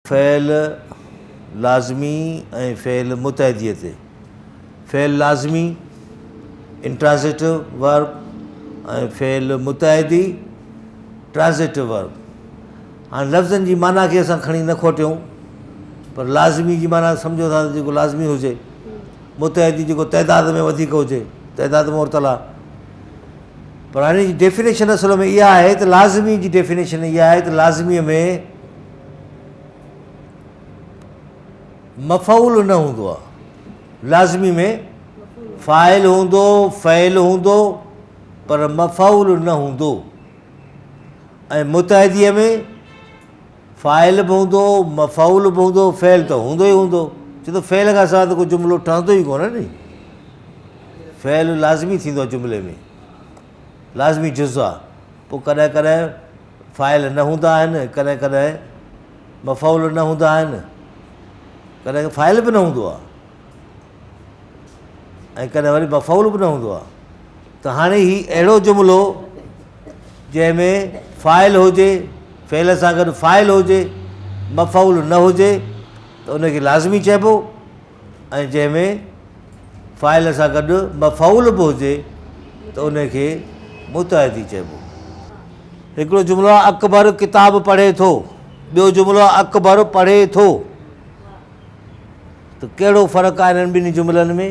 फ़इल लाज़मी ऐं फ़इल मुतहदीअ ते। फ़इल लाज़मी इंट्रांज़िटिव वर्ब ऐं फ़इल मुतहदी ट्रांज़िटिव वर्ब। हाणे लफ़्ज़नि जी माना खे असां खणी न खोटियूं, पर लाज़मी जी माना सम्झो था जेको लाज़मी हुजे, मुतहदी जेको तइदाद में वधीक हुजे, तइदाद मुअतला। पर हाणे जी डेफिनेशन असल में इहा आहे त लाज़मी जी डेफिनेशन इहा आहे त लाज़मीअ में मफ़ऊल न हूंदो आहे। लाज़मी में फ़ाइल हूंदो, फ़इल हूंदो, पर मफ़ऊल न हूंदो। ऐं मुतहदीअ में फ़ाइल बि हूंदो, मफ़ऊल बि हूंदो, फ़इल त हूंदो ई हूंदो। छो त फ़इल खां सवाइ त को जुमिलो ठहंदो ई कोन्हे नी। फ़इल लाज़मी थींदो आहे जुमिले में, लाज़मी जुज़ आहे। पोइ कॾहिं कॾहिं फ़ाइल न हूंदा आहिनि, कॾहिं कॾहिं मफ़ऊल न हूंदा आहिनि, कॾहिं फ़ाइल बि न हूंदो आहे, ऐं कॾहिं वरी मफ़ऊल बि न हूंदो आहे। त हाणे ही अहिड़ो जुमिलो जंहिंमें फ़ाइल हुजे, फ़इल सां गॾु फ़ाइल हुजे, मफ़ऊल न हुजे, त उनखे लाज़मी चइबो। ऐं जंहिंमें फ़ाइल सां गॾु मफ़ऊल बि हुजे, त उनखे मुतहदी चइबो। हिकिड़ो जुमिलो आहे अकबर किताब पढ़े थो, ॿियो जुमिलो आहे अकबर पढ़े थो। त कहिड़ो फ़र्क़ु आहे इन्हनि ॿिन्ही जुमिलनि में?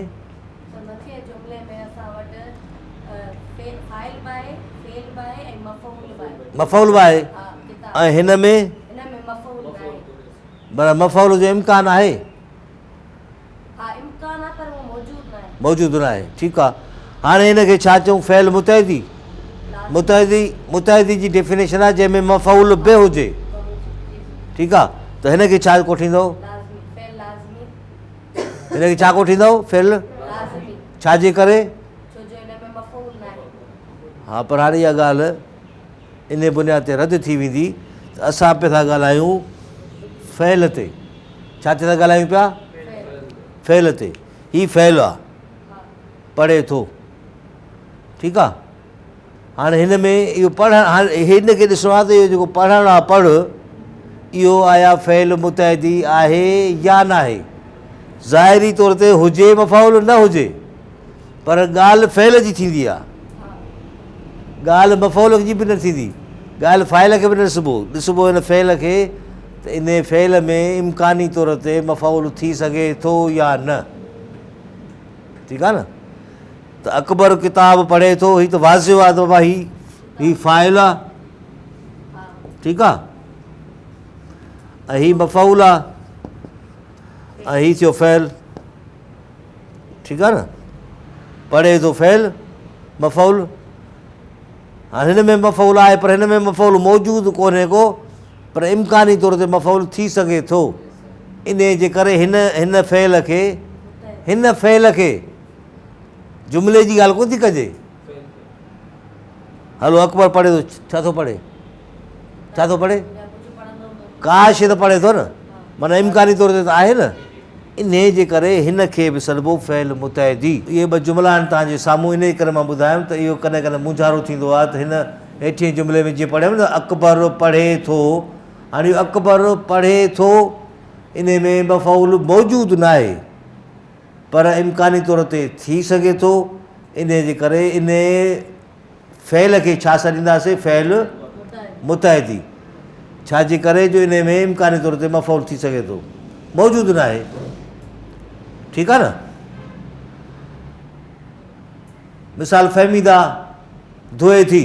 मफ़ऊल बि आहे ऐं हिन में माना मफ़ऊल जो इम्कान आहे, मौजूदु न आहे। ठीकु आहे, हाणे हिनखे छा चऊं? फ़इल मुतहदी। मुतहदी जी डेफिनेशन आहे जंहिंमें मफ़ऊल बि हुजे। ठीकु आहे, त हिनखे छा कोठींदो? हिनखे छा कोठींदो? फ़इल छाजे करे? हा, पर हाणे इहा ॻाल्हि इन बुनियाद ते रद्द थी वेंदी त असां पिया था ॻाल्हायूं फ़इल ते। छा ते था ॻाल्हायूं पिया? फ़इल ते। हीउ फ़इल आहे, पढ़े थो। ठीकु आहे, हाणे हिन में इहो पढ़णु, हाणे हिन खे ॾिसणो आहे त इहो जेको पढ़णु आहे, पढ़, इहो आया फ़इल मुतहदी आहे या न आहे। ज़ाहिरी तौर ते हुजे मफ़ऊल न हुजे, पर ॻाल्हि फ़इल जी थींदी आहे, ॻाल्हि मफ़ऊल जी बि न थींदी, ॻाल्हि फ़ाइल खे बि न ॾिसबो हिन फ़इल खे, त इन फ़इल में इम्कानी तौर ते मफ़ऊल थी सघे थो या न। ठीकु आहे न। त अकबर किताब पढ़े थो, हीउ त वाज़िब आहे त बाबा ही फ़ाइल आहे। ठीकु आहे, ऐं हीउ मफ़ऊल आहे, ऐं हीउ थियो फ़इल। ठीकु आहे न। पढ़े थो फ़इल, मफ़ऊल। हाणे हिन में मफ़ऊल आहे, पर हिन में मफ़ऊल मौजूदु कोन्हे को, पर इम्कानी तौर ते मफ़ऊल थी सघे थो। इन जे करे हिन फ़इल खे जुमिले जी ॻाल्हि कोन थी कजे। हलो, अकबर पढ़े थो, छा थो पढ़े? छा थो पढ़े? का शइ त पढ़े थो न, माना इम्कानी तौर ते त आहे न। इन जे करे हिन खे बि सॾिबो फ़इल मुतहदी। इहे ॿ जुमिला आहिनि तव्हांजे साम्हूं, इन करे मां ॿुधायुमि त इहो कॾहिं कॾहिं मुंझारो थींदो आहे। त हिन हेठिएं जुमिले में जीअं पढ़ियमि न, अकबर पढ़े थो, हाणे अकबर पढ़े थो, इन में मफ़ऊल मौजूदु न आहे, पर इम्कानी तौर ते थी सघे थो। इन जे करे इन फ़इल खे छा सॾींदासीं? फ़इल मुतहदी। छाजे करे? जो इन में इम्कानी तौर ते मफ़ऊल थी सघे थो, मौजूदु न आहे। ठीकु आहे न। मिसाल, फ़हमीदा धोए थी,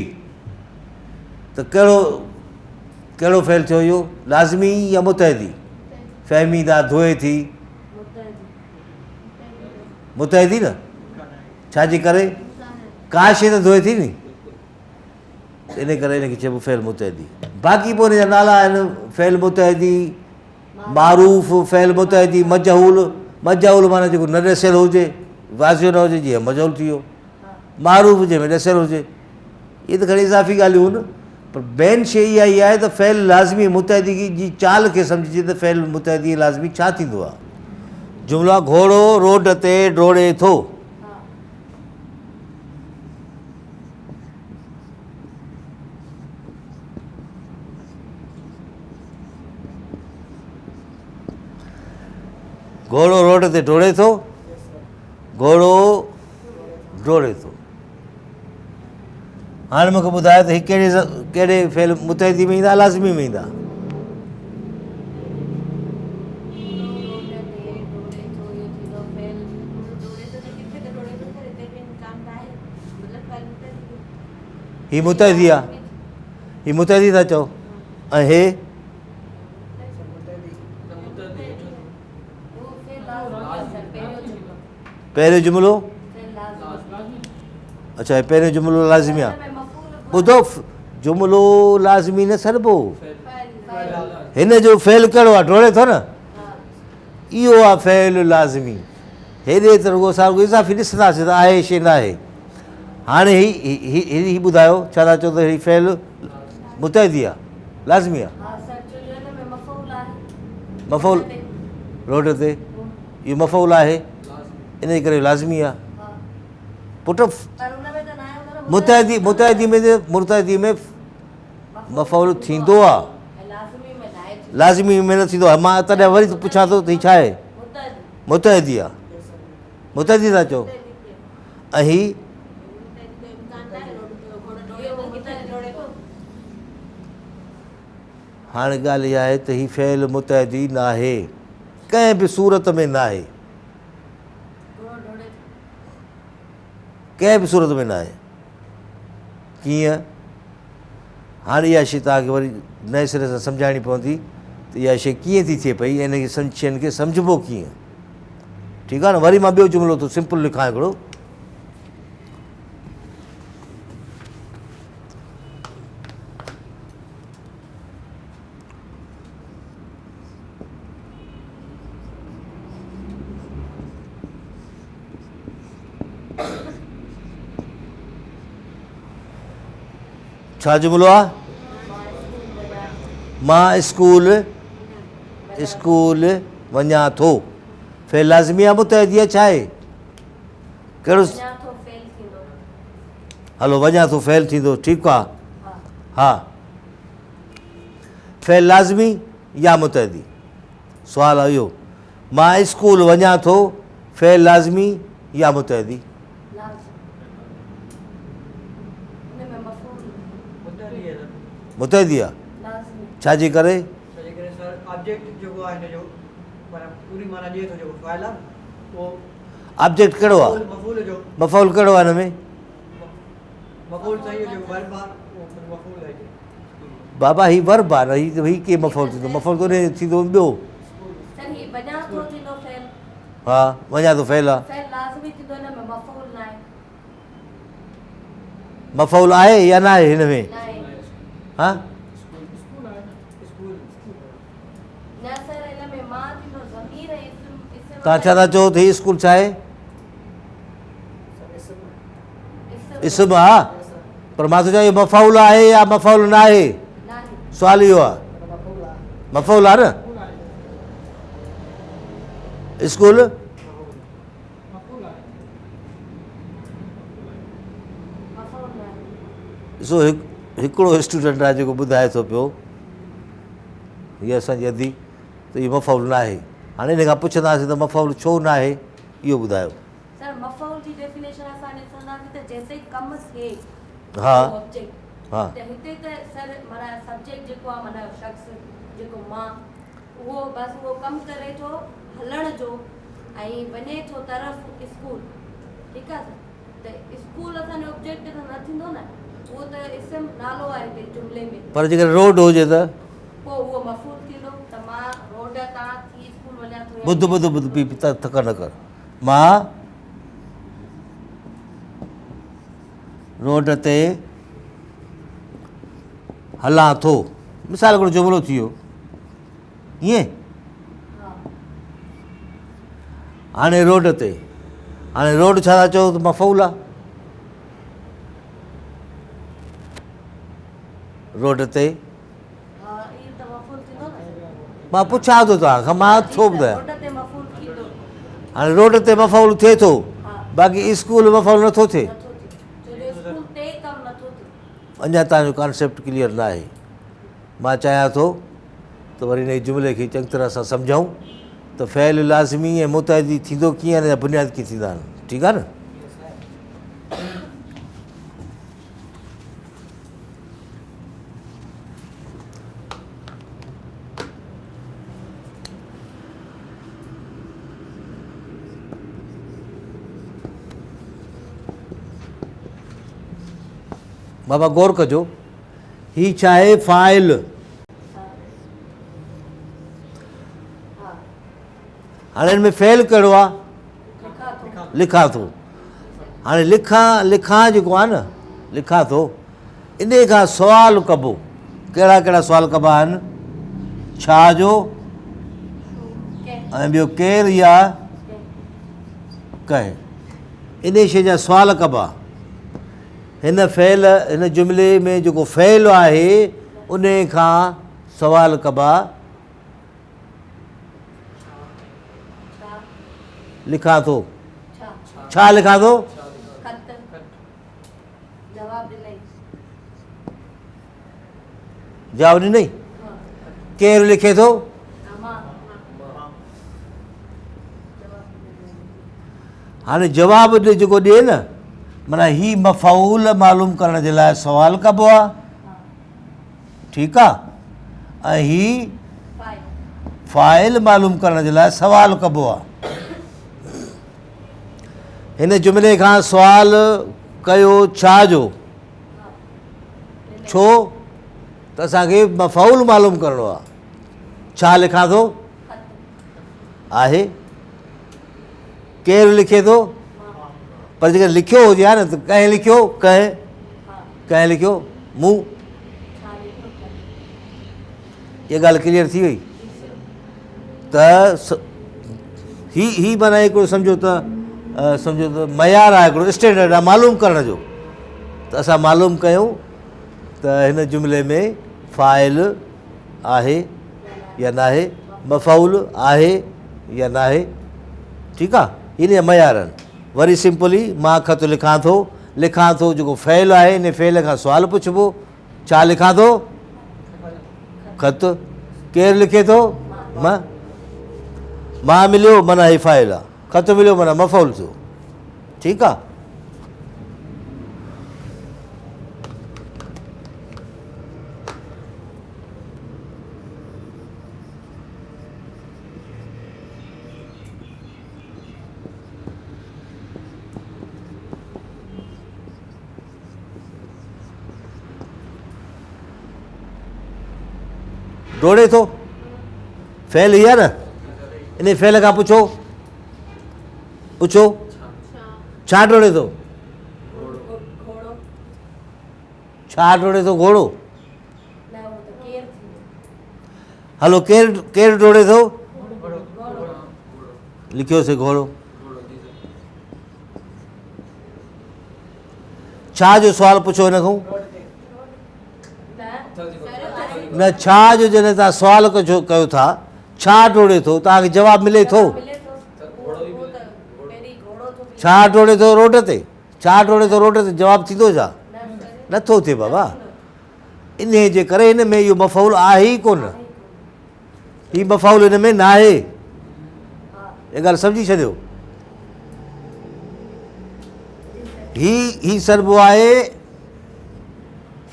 त कहिड़ो फ़इल थियो इहो? लाज़मी या मुतहदी? फ़हमीदा धोए थी, मुतहदी न। छाजे करे? का शइ त धोए थी नी, इन करे इनखे चइबो फ़इल मुतहदी। बाक़ी पोइ हिन जा नाला आहिनि फ़इल मुतहदी, मारूफ़ फ़इल मुतहदी, मजहूल माना जेको न ॾसियलु हुजे, वाज़िब न हुजे, जीअं मजहूल थी वियो। मारूफ़ जंहिंमें ॾसियलु हुजे। इहे त खणी इज़ाफ़ी ॻाल्हियूं आहिनि, पर मेन शइ इहा ई आहे त फ़इल लाज़मी मुतहदी जी चाल खे सम्झिजे त फ़इल मुतहदी लाज़मी छा थींदो आहे। जुमिला, घोड़ो रोड ते डोड़े थो। घोड़ो रोड ते डोड़े थो, घोड़ो डोड़े थो। हाणे मूंखे ॿुधायो त हीअ कहिड़े फेल मुतहदी में ईंदा, लाज़मी में ईंदा? हीअ मुतहदी आहे, हीअ मुतहदी था चओ, ऐं हे पहिरियों जुमिलो। अच्छा, हे पहिरियों जुमिलो लाज़मी आहे। ॿुधो, जुमिलो लाज़मी न सॾिबो, हिन जो फेल कहिड़ो आहे? डोड़े थो न, इहो आहे फेल लाज़मी। हेॾे त रुॻो असां इज़ाफ़ी ॾिसंदासीं त आहे शइ न आहे। हाणे ही ॿुधायो, छा था चओ त हीअ फेल मुतहदी आहे, लाज़मी आहे? मफ़ौल रोड ते, इहो मफ़ौल आहे, इन करे लाज़मी आहे। पुटु मुतहदी में मफ़ौल थींदो आहे, लाज़मी में न थींदो आहे। मां तॾहिं वरी पुछां थो त हीअ छा आहे? मुतहदी आहे, मुतहदी था चओ। ऐं ही हाणे ॻाल्हि इहा आहे त हीअ फेल मुतहदी न आहे, कंहिं बि सूरत में न आहे, कंहिं बि सूरत में न आहे। कीअं? हाणे इहा शइ तव्हांखे वरी नए सिरे सां सम्झाइणी पवंदी त इहा शइ कीअं थी थिए पई, इन खे शयुनि खे सम्झिबो कीअं। ठीकु आहे न? वरी मां ॿियो जुमिलो थो सिंपल लिखां हिकिड़ो। छा जुमिलो आहे? मां स्कूल वञा थो। फेल लाज़मी आहे, मुतहदी आहे, छा आहे? कहिड़ो? हलो, वञा थो फेल थींदो, ठीकु आहे। हा, फेल लाज़मी या मुतहदी? सुवालु आहे इहो। मां स्कूल वञा थो, फेल लाज़मी या मुतहदी? मुतहदी आहे। छाजे करे? ऑब्जेक्ट कहिड़ो आहे? मफ़ौल कहिड़ो आहे हिन में? बाबा ही वर्ब आहे न, ही कीअं मफ़ौल थींदो? मफ़ौल कोन्हे थींदो ॿियो। हा, वञा थो फेल आहे। मफ़ौल आहे या न आहे हिन में? हा, तव्हां छा था चओ त हीअ स्कूल छा आहे? इस्म आहे, पर मां थो चवां इहो मफ़ौल आहे या मफ़ौल न आहे? सुवालु इहो आहे। मफ़ौल आहे न स्कूल? ॾिसो, हिकिड़ो स्टूडेंट आहे जेको ॿुधाए थो पियो, हीअ असांजी अदी, त इहो मफ़ौल न आहे। हाणे हिन खां पुछंदासीं त मफ़ौल छो न आहे, इहो ॿुधायो। हा हा, पर जेकर रोड हुजे त ॿुध ॿुध ॿुध पी थक न कर। मां रोड ते हलां थो, मिसाल हिकिड़ो जुमिलो थी वियो ईअं। हाणे रोड ते, हाणे रोड छा था चओ त मफ़ौल आहे। रोड ते मां पुछां थो तव्हांखां, मां छो ॿुधायां? हाणे रोड ते मफ़ौल थिए थो, बाक़ी स्कूल मफ़ौल नथो थिए। अञा तव्हांजो कॉन्सेप्ट क्लियर न आहे। मां चाहियां थो त वरी हिन जुमिले खे चङी तरह सां सम्झूं त फ़ैल लाज़मी ऐं मुतअदी थींदो कीअं, हिन जा बुनियाद कीअं थींदा आहिनि। ठीकु आहे न। बाबा गौर कजो, ही छा आहे? फ़ाइल। हाणे हिन में फ़ेल कहिड़ो आहे? लिखां थो। हाणे लिखां जेको आहे न, लिखां थो, इन खां सुवाल कबो। कहिड़ा कहिड़ा सुवाल कबा आहिनि? छा जो ऐं ॿियो केरु या कंहिं, इन शइ जा सुवाल कबा। हिन फ़ेल, हिन जुमिले में जेको फ़ेल आहे उन खां सुवाल कबा। लिखां थो, छा लिखां थो? जवाब ॾिनई। केरु लिखे थो? हाणे जवाबु जेको ॾिए न, माना ही मफ़ऊल मालूम करण जे लाइ सुवाल कबो आहे। ठीकु आहे। ऐं ही फ़ाइल मालूम करण जे लाइ सुवाल कबो आहे। हिन जुमिले खां सुवाल कयो छा जो? छो त असांखे मफ़ऊल मालूम करिणो आहे। छा लिखां थो? आहे। केरु लिखे थो? पर जेकर लिखियो हुजे हा न, त कंहिं लिखियो? कंहिं लिखियो? मूं। इहा ॻाल्हि क्लियर थी वई। त ही माना हिकिड़ो सम्झो त मयार आहे, हिकिड़ो स्टैंडर्ड आहे मालूम करण जो। त असां मालूम कयूं त हिन जुमिले में फ़ाइल आहे या न आहे, मफ़ऊल आहे या न आहे। ठीकु आहे। इन जा मयार आहिनि। वरी सिंपली मां ख़त लिखां थो जेको फ़ेल आहे, इन फ़ेल खां सुवालु पुछिबो। छा लिखां थो? ख़त। केरु लिखे थो? मां मिलियो माना ही फ़ाइल आहे, ख़त मिलियो माना मफ़ऊल थियो। ठीकु आहे। डोड़े थो, फ़ेल ही आहे न। इन फ़ेल खां पुछो छा डोड़े थो? छा डोड़े थो? घोड़ो। हलो, केरु डोड़े थो? लिखियोसीं घोड़ो। छा जो सुवालु पुछो हिन खां? न, छा जो जॾहिं तव्हां सुवालु कयो था, छा डोड़े थो, तव्हांखे जवाबु मिले थो। छा डोड़े थो? रोड ते। छा डोड़े थो रोड ते? जवाबु थींदो छा? नथो थिए बाबा। इन जे करे हिन में इहो मफ़ऊल आहे ई कोन। हीउ मफ़ऊल हिन में न आहे। इहा ॻाल्हि सम्झी छॾियो। ही सरबो आहे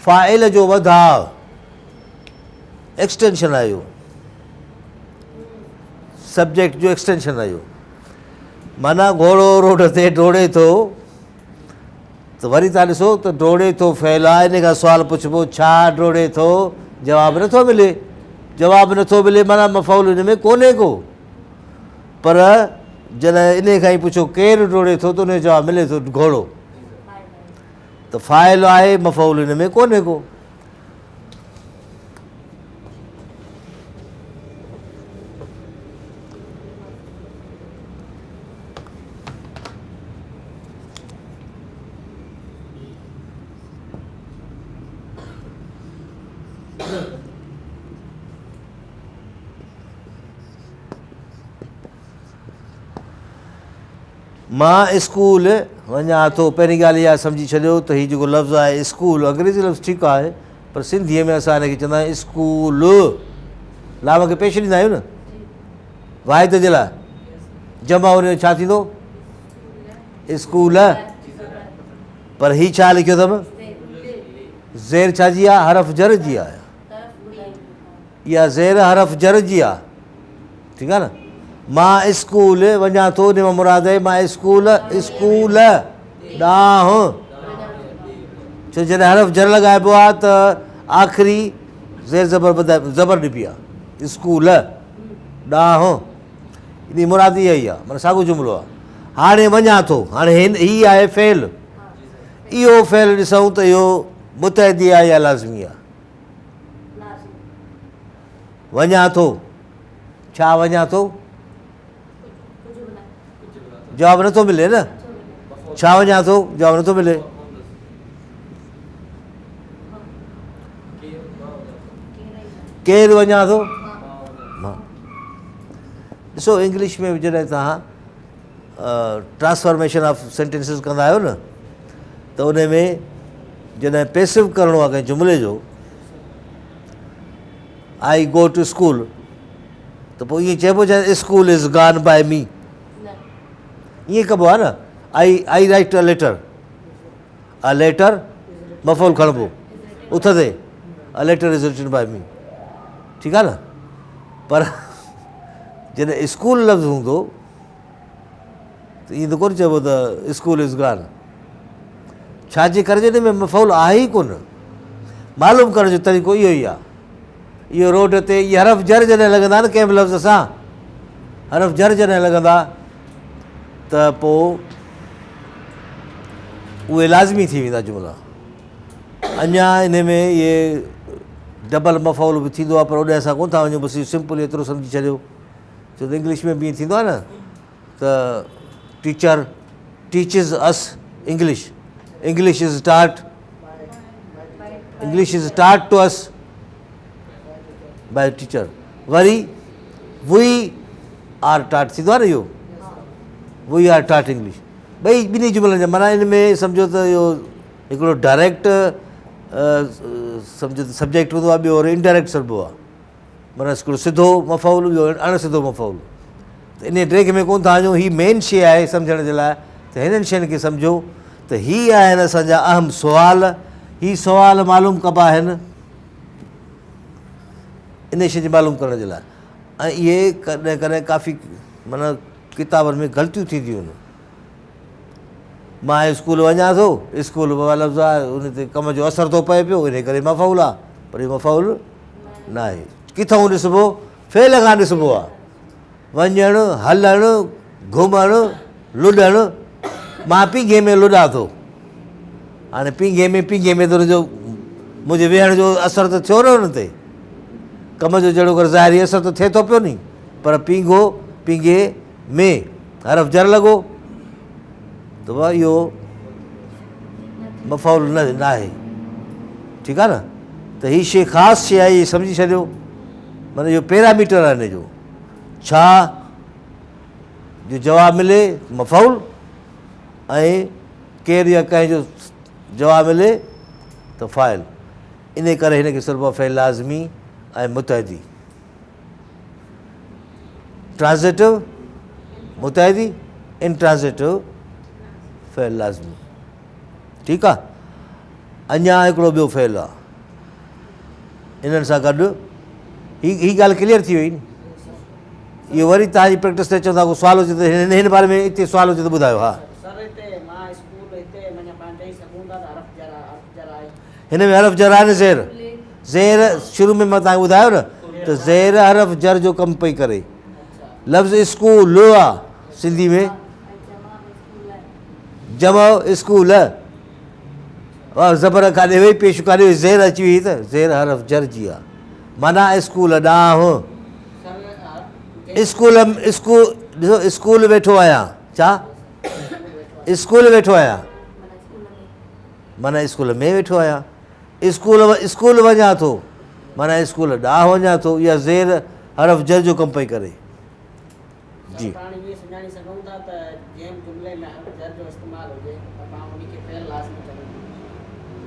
फ़ाइल जो वधाउ, एक्सटेंशन आहे इहो। सब्जेक्ट जो एक्सटेंशन आहे इहो। माना घोड़ो रोड ते डोड़े थो, त वरी तव्हां ॾिसो त डोड़े थो फ़ेल आहे। इन खां सुवालु पुछिबो छा डोड़े थो? जवाबु नथो मिले। जवाबु नथो मिले माना मफ़ऊल हिन में कोन्हे को। पर जॾहिं इन खां ई पुछो केरु डोड़े थो, त उन जो जवाबु मिले थो घोड़ो। त फ़ाइल आहे, मफ़ऊल हिन में कोन्हे को। मां स्कूल वञा थो। पहिरीं ॻाल्हि इहा सम्झी छॾियो त हीउ जेको लफ़्ज़ु आहे स्कूल, अंग्रेज़ी लफ़्ज़ु ठीकु आहे, पर सिंधीअ में असां हिनखे चवंदा आहियूं स्कूल। लाम खे पेश ॾींदा आहियूं न। वाहिद जे लाइ जमा हुन छा थींदो स्कूल पर ही छा लिखियो अथव ज़ेर छा जी आहे हरफ जर जी आहे इहा ज़ेर हरफ जर जी आहे ठीकु आहे न मां स्कूल वञा थो उन मां मुराद आहे मां स्कूल स्कूल ॾांहुं छो जॾहिं हरफ जर लॻाइबो आहे त आख़िरी ज़ेर ज़बर ज़बर ॾिबी आहे स्कूल ॾांहुं इन मुराद इहा ई आहे माना साॻियो जुमिलो आहे हाणे वञा थो हाणे हीअ आहे फेल इहो फेल ॾिसूं त इहो मुतहदी आहे या लाज़मी आहे वञा थो छा वञा थो जवाबु नथो मिले न छा वञा थो जवाबु नथो मिले केरु वञा थो मां ॾिसो इंग्लिश में जॾहिं तव्हां ट्रांसफॉर्मेशन ऑफ सेंटेंसिस कंदा आहियो न त उन में जॾहिं पैसिव करिणो आहे कंहिं जुमिले जो आई गो टू स्कूल त पोइ ईअं चइबो छा स्कूल इज़ गॉन बाय मी ईअं कबो आहे न आई राइट अ लेटर मफ़ौल खणिबो उथंदे a letter is written by me ठीकु आहे न पर जॾहिं स्कूल लफ़्ज़ हूंदो त ईअं त कोन चइबो त स्कूल इज़ गॉन छाजे करे जॾहिं में मफ़ौल आहे ई कोन मालूम करण जो तरीक़ो इहो ई आहे इहो रोड ते इहे हरफ जर जॾहिं लॻंदा न कंहिं बि लफ़्ज़ सां हरफ जर जॾहिं लॻंदा त पोइ उहे लाज़मी थी वेंदा जुमिला अञा इन में इहे डबल मफ़ौल बि थींदो आहे पर ओॾे असां कोन था वञूं बसि सिंपल एतिरो सम्झी छॾियो छो त इंग्लिश में बि ईअं थींदो आहे न त टीचर टीचिस अस इंग्लिश इज़ टाट टू अस बाय टीचर वरी वी आर टाट थींदो आहे न इहो वी आर टाट इंग्लिश ॿई ॿिन्ही जुमिलनि जा माना इन में सम्झो त इहो हिकिड़ो डायरेक्ट सम्झो त सब्जेक्ट हूंदो आहे ॿियो वरी इनडायरेक्ट सॾिबो आहे माना हिकिड़ो सिधो मफ़ौल ॿियो अण सिधो मफ़ौल त इन टे में कोन था वञूं हीअ मेन शइ आहे सम्झण जे लाइ त हिननि शयुनि खे सम्झो त हीअ आहिनि असांजा अहम सुवाल हीअ सुवाल मालूम कबा आहिनि इन शइ जी मालूम करण जे लाइ ऐं इहे कॾहिं कॾहिं काफ़ी माना किताबनि में ग़लतियूं थींदियूं आहिनि मां स्कूल वञा थो स्कूल लफ़्ज़ आहे उन ते कम जो असरु थो पए पियो इन करे मफ़ौल आहे पर इहो मफ़ौल न आहे किथां ॾिसबो फेल खां ॾिसबो आहे वञणु हलणु घुमणु लुॾणु मां पींघे में लुॾां थो हाणे पींघे में त हुनजो मुंहिंजे वेहण जो असरु त थियो न हुन ते कम जो जहिड़ो करे ज़ाहिरी असरु त थिए थो पियो नी पर पींघे में हरफ जर लॻो त भाउ इहो मफ़ौल न आहे ठीकु आहे न त हीअ शइ ख़ासि शइ आहे इहा सम्झी छॾियो माना इहो पैरामीटर आहे हिन जो छा जो जवाबु मिले मफ़ौल ऐं केरु या कंहिंजो जवाबु मिले त फ़ाइल इन करे हिनखे सॾिबो आहे फ़ेल लाज़मी ऐं मुतहदी ट्रांज़िटिव मुतहदी इनट्रांज़िटिव फ़ेल लाज़मी ठीकु आहे अञा हिकिड़ो ॿियो फ़ेल आहे इन्हनि सां गॾु हीअ ॻाल्हि क्लियर थी वई इहो वरी तव्हांजी प्रैक्टिस ते चवंदा को सुवाल हुजे त हिन बारे में हिते सुवाल हुजे त ॿुधायो हा हिन में हरफ जर आहे न ज़ेर शुरू में मां तव्हांखे ॿुधायो न त ज़ेर हरफ जर जो कमु पई करे लफ़्ज़ स्कूल आहे सिंधी में जमा स्कूल ज़बर काॾे वई पेश काॾे वई ज़ेर अची वई त ज़ेर हरफ जर जी आहे माना स्कूल ॾांहुं स्कूल वेठो आहियां छा स्कूल वेठो आहियां माना स्कूल में वेठो आहियां स्कूल वञा थो माना स्कूल ॾांहुं वञा थो इहा ज़ेर हरफ जर जो कमु पई करे जी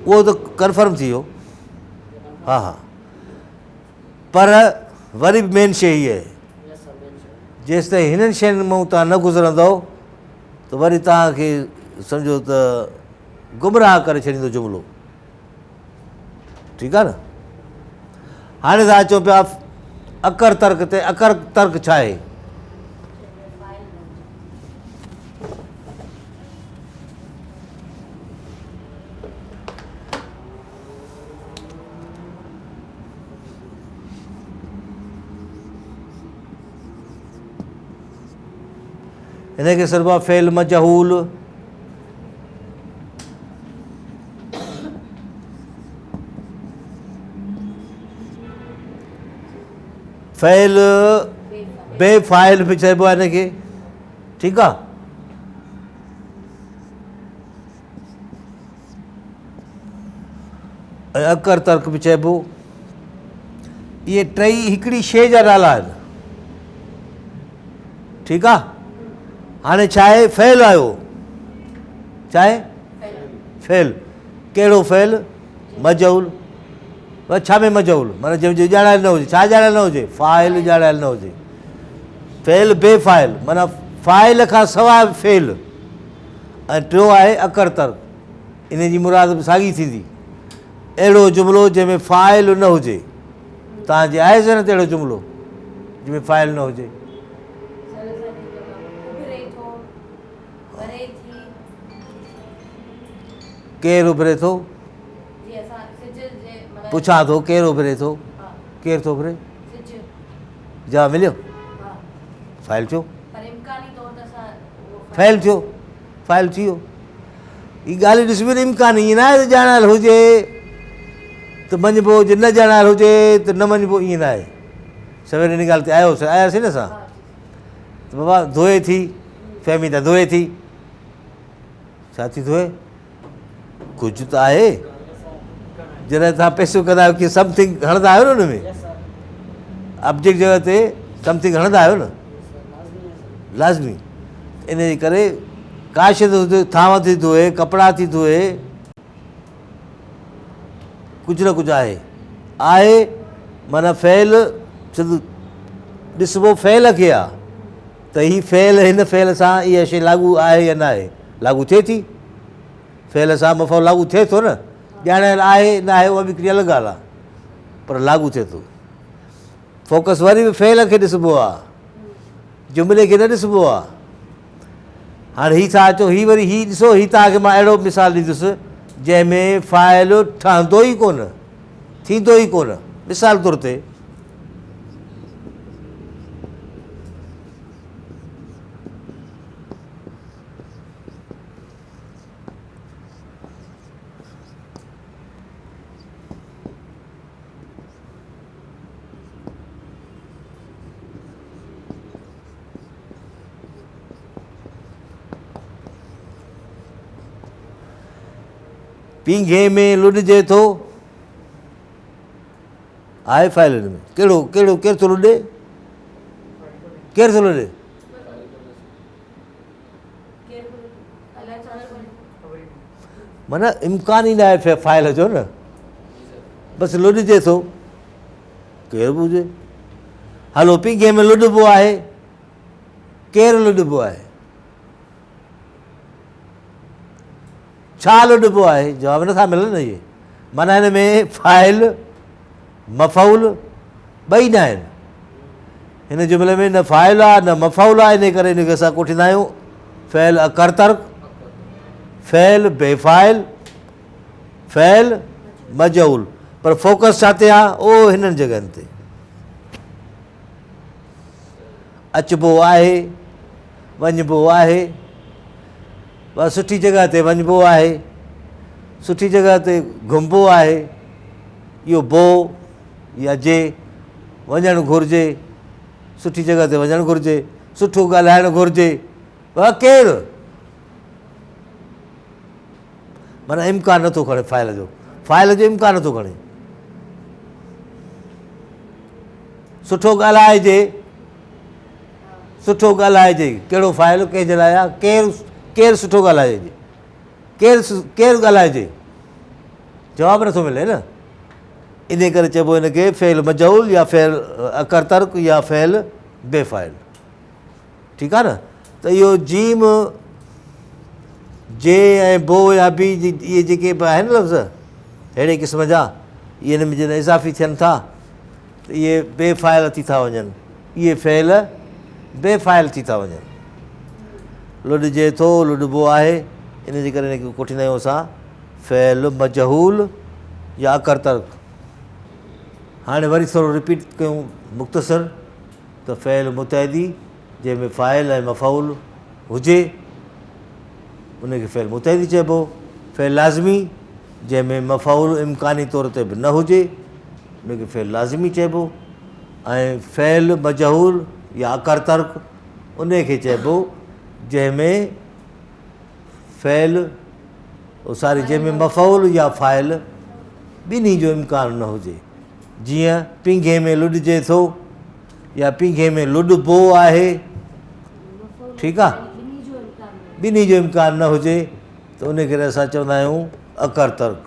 उहो त कन्फर्म थी वियो हा पर वरी बि मेन शइ हीअ आहे जेसि ताईं हिननि शयुनि मां तव्हां न गुज़रंदव त वरी तव्हांखे सम्झो त गुमराह करे छॾींदो जुमिलो। ठीकु आहे न। हाणे तव्हां चओ पिया अकर तर्क ते, अकर तर्क छा आहे? हिनखे सॾिबो आहे फ़ेल मजहूल। फ़ेल बेफ़ाइल बि चइबो आहे हिनखे। ठीकु आहे। ऐं अकर तर्क बि चइबो। इहे टई हिकिड़ी शइ जा नाला आहिनि। ठीकु आहे। हाणे छा आहे? फ़ेल आयो। छा आहे? फ़ेल। कहिड़ो फ़ेल? मजहूल। बसि छा में मजहूल? माना जंहिंजो ॼाणायल न हुजे। छा ॼाणायल न हुजे? फ़ाइल ॼाणायल न हुजे। फ़ेल बेफ़ाइल माना फ़ाइल खां सवाइ फ़ेल। ऐं टियों आहे अकर तर्क। इन जी मुराद बि साॻी थींदी। अहिड़ो जुमिलो जंहिंमें फ़ाइल न हुजे। तव्हांजे आहे ज़रूरत अहिड़ो जुमिलो जंहिंमें फ़ाइल न हुजे? केरु उभिरे थो? पुछां थो केरु उभिरे थो? केरु थो उभिरे? जवाब मिलियो? फ़ाइल थियो। फ़ेल थियो। फ़ाइल थी वियो। हीअ ॻाल्हि ॾिसबी न इम्कानी। ईअं न आहे त ॼाणायल हुजे त मञिबो हुजे, न ॼाणायल हुजे त न मञिबो, ईअं न आहे। सवेर हिन ॻाल्हि ते आयासीं न असां त बाबा धोए थी, फहमी त धोए थी। छा थी धोए? कुझु त आहे। जॾहिं तव्हां पैसो कंदा आहियो की समथिंग हणंदा आहियो न हुन में, ऑब्जेक्ट जॻह ते समथिंग हणंदा आहियो न, लाज़मी। इन जे करे का शइ त थांव थी धोए, कपिड़ा थी धोए, कुझु न कुझु आहे। आहे माना फ़ेल ॾिसबो फ़ेल खे आहे त हीअ फ़ेल, हिन फ़ेल सां इहा शइ लागू आहे या न आहे। लागू थिए थी। फ़ेल सां मफ़ो लागू थिए थो न। ॼाणायल आहे न आहे उहा बि हिकिड़ी अलॻि ॻाल्हि आहे, पर लागू थिए थो। फोकस वरी बि फ़ेल खे ॾिसबो आहे, जुमिले खे न ॾिसबो आहे। हाणे हीअ छा अचो, हीअ वरी हीअ ॾिसो, हीअ तव्हांखे मां अहिड़ो मिसाल ॾींदुसि जंहिंमें फ़ाइल ठहंदो ई कोन, थींदो ई कोन। मिसाल तौर ते पींघे में लुॾिजे थो, आहे फ़ाइल हिन में। कहिड़ो कहिड़ो केरु थो लुॾे? केरु थो लुॾे? माना इम्कान ई न आहे फ़ाइल जो न, बसि लुॾिजे थो, केरु बि हुजे। हलो पींघे में लुॾिबो आहे, केरु लुॾिबो आहे? छा लुॾिबो आहे? जवाब नथा मिलनि न इहे। माना हिन में फ़ाइल मफ़ऊल ॿई न आहिनि। हिन जुमिले में न फ़ाइल आहे न मफ़ऊल आहे। इन करे हिनखे असां कोठींदा आहियूं फ़ेल अकर तर्क, फ़ेल बेफ़ाइल, फ़ेल मजहूल। पर फोकस छा ते आहे? ओ हिननि जॻहियुनि ते। अचिबो आहे, वञिबो आहे, बसि सुठी जॻह ते वञिबो आहे, सुठी जॻह ते घुमिबो आहे। इहो बो या जे वञणु घुरिजे, सुठी जॻह ते वञणु घुरिजे, सुठो ॻाल्हाइणु घुरिजे। केरु? माना इम्कान नथो खणे फ़ाइल जो। फ़ाइल जो इम्कान नथो खणे। सुठो ॻाल्हाइजे, सुठो ॻाल्हाइजे। कहिड़ो फ़ाइल कंहिंजे लाइ आहे? केरु केरु सुठो ॻाल्हाइजे? केरु ॻाल्हाइजे? जवाबु नथो मिले न। इन करे चइबो हिनखे फ़ेल मजहूल या फ़ेल अकर तर्क या फ़ेल बेफ़ाइल। ठीकु आहे न। त इहो जीम जे ऐं बो या बी इहे जेके बि आहिनि लफ़्ज़ अहिड़े क़िस्म जा, इहे हिन में जॾहिं इज़ाफ़ी थियनि था त इहे बेफ़ाइल थी था वञनि, इहे फ़इल बेफ़ाइल थी था वञनि। लुॾिजे थो, लुॾिबो आहे, इन जे करे हिनखे कोठींदा आहियूं असां फ़इल मजहूल या अकर तर्क। हाणे वरी थोरो रिपीट कयूं मुख़्तसर त फ़इल मुतहदी जंहिंमें फ़ाइल ऐं मफ़ऊल हुजे उनखे फ़इल मुतहदी चइबो। फ़इल लाज़मी जंहिंमें मफ़ऊल इम्कानी तौर ते बि न हुजे उनखे फ़इल लाज़मी चइबो। ऐं फ़इल मजहूल या अकर तर्क उनखे चइबो जंहिंमें फ़इल जंहिंमें मफ़ऊल या फ़ाइल ॿिन्ही जो इम्कान न हुजे। जीअं पींघे में लुॾिजे थो या पींघे में लुॾिबो आहे, ठीकु आहे, ॿिन्ही जो इम्कान न हुजे त उन करे असां चवंदा आहियूं अकर तर्क।